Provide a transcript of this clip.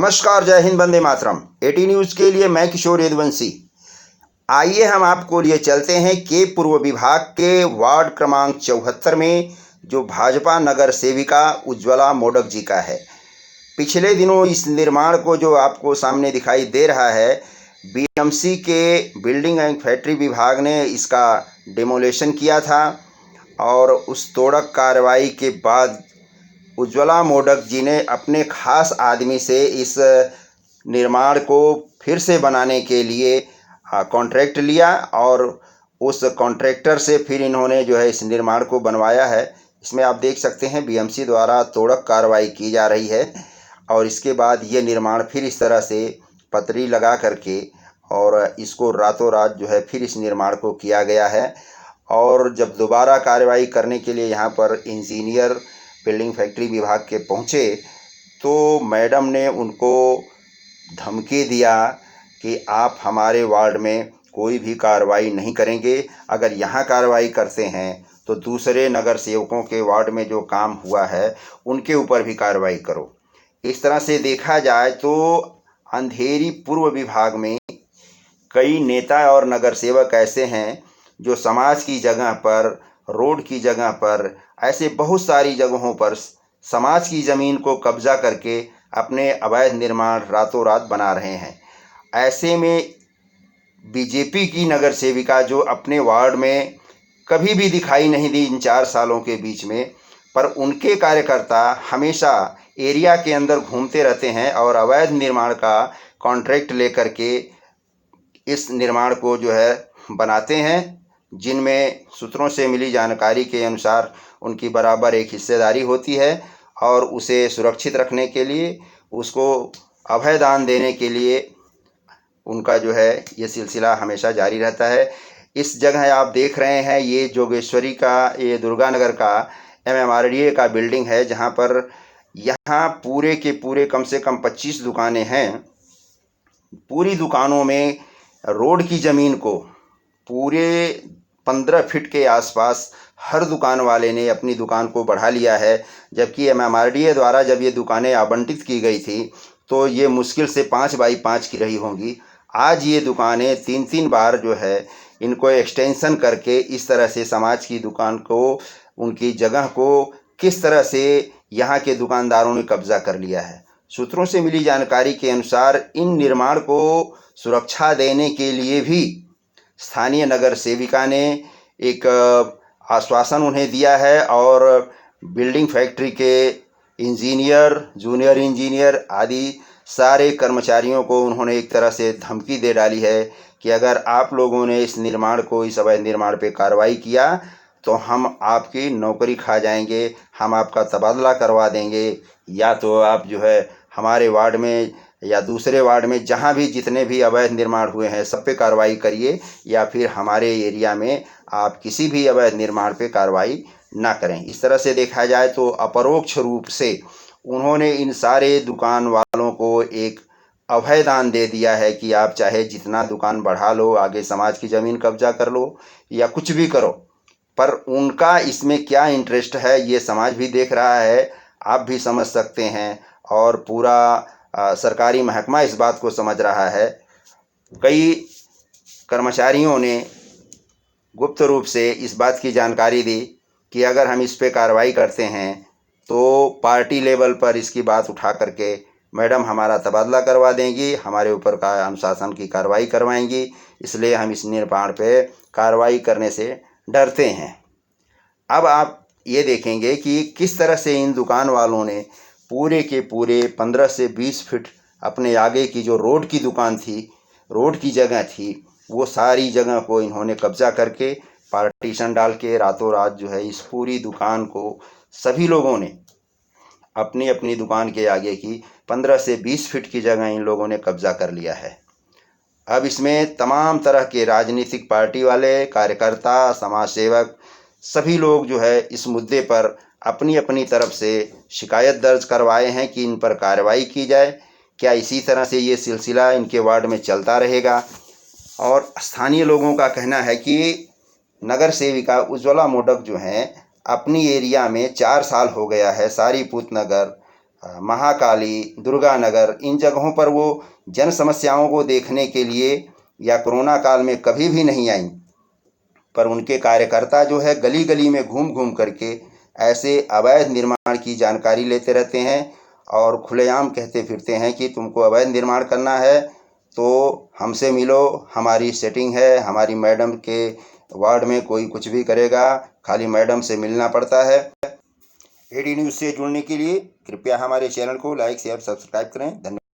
नमस्कार, जय Hind, Vande Mataram. Eighty news के लिए मैं किशोर यदुवंशी। आइए हम आपको लिए चलते हैं के पूर्व विभाग के वार्ड क्रमांक 74 में जो भाजपा नगर सेविका उज्ज्वला मोडक जी का है। पिछले दिनों इस निर्माण को जो आपको सामने दिखाई दे रहा है, बीएमसी के बिल्डिंग एंड फैक्ट्री विभाग ने इसका डिमोलेशन किया था और उस तोड़क कार्रवाई के बाद उज्ज्वला मोडक जी ने अपने खास आदमी से इस निर्माण को फिर से बनाने के लिए कॉन्ट्रैक्ट लिया और उस कॉन्ट्रैक्टर से फिर इन्होंने जो है इस निर्माण को बनवाया है। इसमें आप देख सकते हैं बीएमसी द्वारा तोड़क कार्रवाई की जा रही है और इसके बाद ये निर्माण फिर इस तरह से पतरी लगा करके और इसको रातों रात जो है फिर इस निर्माण को किया गया है। और जब दोबारा कार्रवाई करने के लिए यहाँ पर इंजीनियर बिल्डिंग फैक्ट्री विभाग के पहुँचे तो मैडम ने उनको धमकी दिया कि आप हमारे वार्ड में कोई भी कार्रवाई नहीं करेंगे। अगर यहाँ कार्रवाई करते हैं तो दूसरे नगर सेवकों के वार्ड में जो काम हुआ है उनके ऊपर भी कार्रवाई करो। इस तरह से देखा जाए तो अंधेरी पूर्व विभाग में कई नेता और नगर सेवक ऐसे हैं जो समाज की जगह पर, रोड की जगह पर, ऐसे बहुत सारी जगहों पर समाज की ज़मीन को कब्जा करके अपने अवैध निर्माण रातों रात बना रहे हैं। ऐसे में बीजेपी की नगर सेविका जो अपने वार्ड में कभी भी दिखाई नहीं दी इन 4 सालों के बीच में, पर उनके कार्यकर्ता हमेशा एरिया के अंदर घूमते रहते हैं और अवैध निर्माण का कॉन्ट्रैक्ट लेकर के इस निर्माण को जो है बनाते हैं, जिनमें सूत्रों से मिली जानकारी के अनुसार उनकी बराबर एक हिस्सेदारी होती है और उसे सुरक्षित रखने के लिए, उसको अभय दान देने के लिए उनका जो है ये सिलसिला हमेशा जारी रहता है। इस जगह आप देख रहे हैं ये जोगेश्वरी का, ये दुर्गानगर का MMRDA का बिल्डिंग है, जहाँ पर यहाँ पूरे के पूरे कम से कम 25 दुकानें हैं। पूरी दुकानों में रोड की ज़मीन को पूरे 15 फीट के आसपास हर दुकान वाले ने अपनी दुकान को बढ़ा लिया है। जबकि MMRDA द्वारा जब ये दुकानें आवंटित की गई थी तो ये मुश्किल से 5 बाई 5 की रही होंगी। आज ये दुकानें 3-3 बार जो है इनको एक्सटेंशन करके इस तरह से समाज की दुकान को, उनकी जगह को किस तरह से यहाँ के दुकानदारों ने कब्जा कर लिया है। सूत्रों से मिली जानकारी के अनुसार इन निर्माण को सुरक्षा देने के लिए भी स्थानीय नगर सेविका ने एक आश्वासन उन्हें दिया है और बिल्डिंग फैक्ट्री के इंजीनियर, जूनियर इंजीनियर आदि सारे कर्मचारियों को उन्होंने एक तरह से धमकी दे डाली है कि अगर आप लोगों ने इस निर्माण को, इस अवैध निर्माण पे कार्रवाई किया तो हम आपकी नौकरी खा जाएंगे, हम आपका तबादला करवा देंगे, या तो आप जो है हमारे वार्ड में या दूसरे वार्ड में जहाँ भी जितने भी अवैध निर्माण हुए हैं सब पे कार्रवाई करिए, या फिर हमारे एरिया में आप किसी भी अवैध निर्माण पे कार्रवाई ना करें। इस तरह से देखा जाए तो अपरोक्ष रूप से उन्होंने इन सारे दुकान वालों को एक अभय दान दे दिया है कि आप चाहे जितना दुकान बढ़ा लो, आगे समाज की ज़मीन कब्जा कर लो या कुछ भी करो, पर उनका इसमें क्या इंटरेस्ट है ये समाज भी देख रहा है, आप भी समझ सकते हैं और पूरा सरकारी महकमा इस बात को समझ रहा है। कई कर्मचारियों ने गुप्त रूप से इस बात की जानकारी दी कि अगर हम इस पे कार्रवाई करते हैं तो पार्टी लेवल पर इसकी बात उठा करके मैडम हमारा तबादला करवा देंगी, हमारे ऊपर का अनुशासन की कार्रवाई करवाएंगी, इसलिए हम इस निर्माण पे कार्रवाई करने से डरते हैं। अब आप ये देखेंगे कि किस तरह से इन दुकान वालों ने पूरे के पूरे 15 से 20 फीट अपने आगे की जो रोड की दुकान थी, रोड की जगह थी, वो सारी जगह को इन्होंने कब्जा करके पार्टीशन डाल के रातों रात जो है इस पूरी दुकान को सभी लोगों ने अपनी अपनी दुकान के आगे की 15 से 20 फीट की जगह इन लोगों ने कब्जा कर लिया है। अब इसमें तमाम तरह के राजनीतिक पार्टी वाले, कार्यकर्ता, समाज सेवक सभी लोग जो है इस मुद्दे पर अपनी अपनी तरफ से शिकायत दर्ज करवाए हैं कि इन पर कार्रवाई की जाए। क्या इसी तरह से ये सिलसिला इनके वार्ड में चलता रहेगा? और स्थानीय लोगों का कहना है कि नगर सेविका उज्ज्वला मोडक जो हैं अपनी एरिया में 4 साल हो गया है, सारीपुत नगर महाकाली, दुर्गा नगर, इन जगहों पर वो जन समस्याओं को देखने के लिए या कोरोना काल में कभी भी नहीं आईं। पर उनके कार्यकर्ता जो है गली गली में घूम घूम करके ऐसे अवैध निर्माण की जानकारी लेते रहते हैं और खुलेआम कहते फिरते हैं कि तुमको अवैध निर्माण करना है तो हमसे मिलो, हमारी सेटिंग है, हमारी मैडम के वार्ड में कोई कुछ भी करेगा, खाली मैडम से मिलना पड़ता है। एडी न्यूज़ से जुड़ने के लिए कृपया हमारे चैनल को लाइक शेयर सब्सक्राइब करें। धन्यवाद।